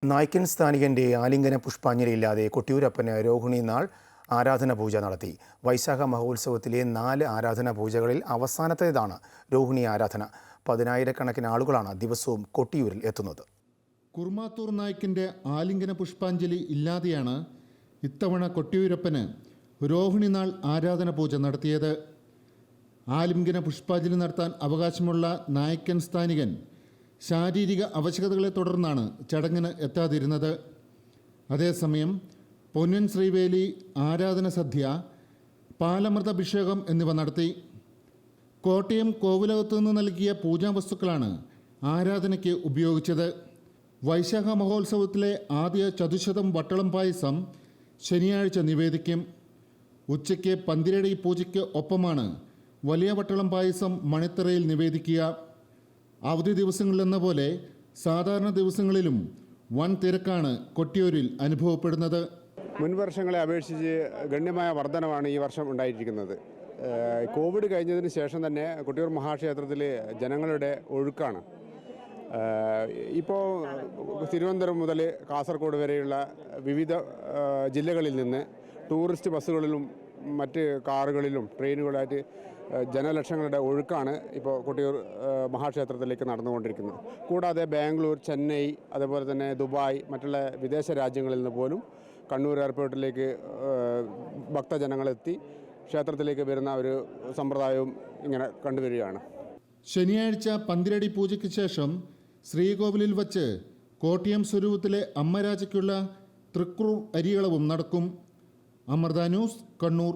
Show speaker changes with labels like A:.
A: നായ്ക്കൻ സ്ഥാനികന്റെ ആലിംഗന പുഷ്പാഞ്ജലിയില്ലാതെ കൊട്ടിയൂരപ്പന് രോഹിണി നാൾ ആരാധന പൂജ നടത്തി. വൈശാഖ മഹോത്സവത്തിലെ 4 ആരാധനാ പൂജകളിൽ അവസാനത്തേതാണ് രോഹിണി ആരാധന. 10,000-കണക്കിന് ആളുകളാണ് ദിവസവും കൊട്ടിയൂരിൽ എത്തുന്നത്.
B: കുർമാത്തൂർ നായ്ക്കിൻ്റെ ആലിംഗന പുഷ്പാഞ്ജലി ഇല്ലാതെയാണ് ഇത്തവണ കൊട്ടിയൂരപ്പന് രോഹിണി നാൾ ആരാധന പൂജ നടത്തിയത്. ആലിംഗന പുഷ്പാഞ്ജലി നടത്താൻ അവകാശമുള്ള നായ്ക്കൻ സ്ഥാനികൻ ശാരീരിക അവശതകളെ തുടർന്നാണ് ചടങ്ങിന് എത്താതിരുന്നത്. അതേസമയം പൊന്നൻ ശ്രീവേലി, ആരാധന സദ്യ, പാലമൃതാഭിഷേകം എന്നിവ നടത്തി. കോട്ടയം കോവിലകത്തു നിന്ന് നൽകിയ പൂജാവസ്തുക്കളാണ് ആരാധനയ്ക്ക് ഉപയോഗിച്ചത്. വൈശാഖ മഹോത്സവത്തിലെ ആദ്യ ചതുശതം വട്ടളം പായസം ശനിയാഴ്ച നിവേദിക്കും. ഉച്ചയ്ക്ക് പന്തിരടി പൂജയ്ക്ക് ഒപ്പമാണ് വലിയ വട്ടളം പായസം മണിത്തറയിൽ നിവേദിക്കുക. അവധി ദിവസങ്ങളിലെന്ന പോലെ സാധാരണ ദിവസങ്ങളിലും വൻ തിരക്കാണ് കൊട്ടിയൂരിൽ അനുഭവപ്പെടുന്നത്.
C: മുൻവർഷങ്ങളെ അപേക്ഷിച്ച് ഗണ്യമായ വർധനമാണ് ഈ വർഷം ഉണ്ടായിരിക്കുന്നത്. കോവിഡ് കഴിഞ്ഞതിന് ശേഷം തന്നെ കൊട്ടിയൂർ മഹാക്ഷേത്രത്തിൽ ജനങ്ങളുടെ ഒഴുക്കാണ്. ഇപ്പോൾ തിരുവനന്തപുരം മുതൽ കാസർഗോഡ് വരെയുള്ള വിവിധ ജില്ലകളിൽ നിന്ന് ടൂറിസ്റ്റ് ബസ്സുകളിലും മറ്റ് കാറുകളിലും ട്രെയിനുകളായിട്ട് ജനലക്ഷങ്ങളുടെ ഒഴുക്കാണ് ഇപ്പോൾ കൊട്ടിയൂർ മഹാക്ഷേത്രത്തിലേക്ക് നടന്നുകൊണ്ടിരിക്കുന്നത്. കൂടാതെ ബാംഗ്ലൂർ, ചെന്നൈ, അതുപോലെ തന്നെ ദുബായ്, മറ്റുള്ള വിദേശ രാജ്യങ്ങളിൽ നിന്ന് പോലും കണ്ണൂർ എയർപോർട്ടിലേക്ക് ഭക്തജനങ്ങളെത്തി ക്ഷേത്രത്തിലേക്ക് വരുന്ന ഒരു സമ്പ്രദായവും ഇങ്ങനെ കണ്ടുവരികയാണ്.
B: ശനിയാഴ്ച പന്തിരടി പൂജയ്ക്ക് ശേഷം ശ്രീകോവിലിൽ വച്ച് കോട്ടയം സ്വരൂപത്തിലെ അമ്മരാജയ്ക്കുള്ള തൃക്കൂർ അരിയളവും നടക്കും. അമൃത ന്യൂസ്, കണ്ണൂർ.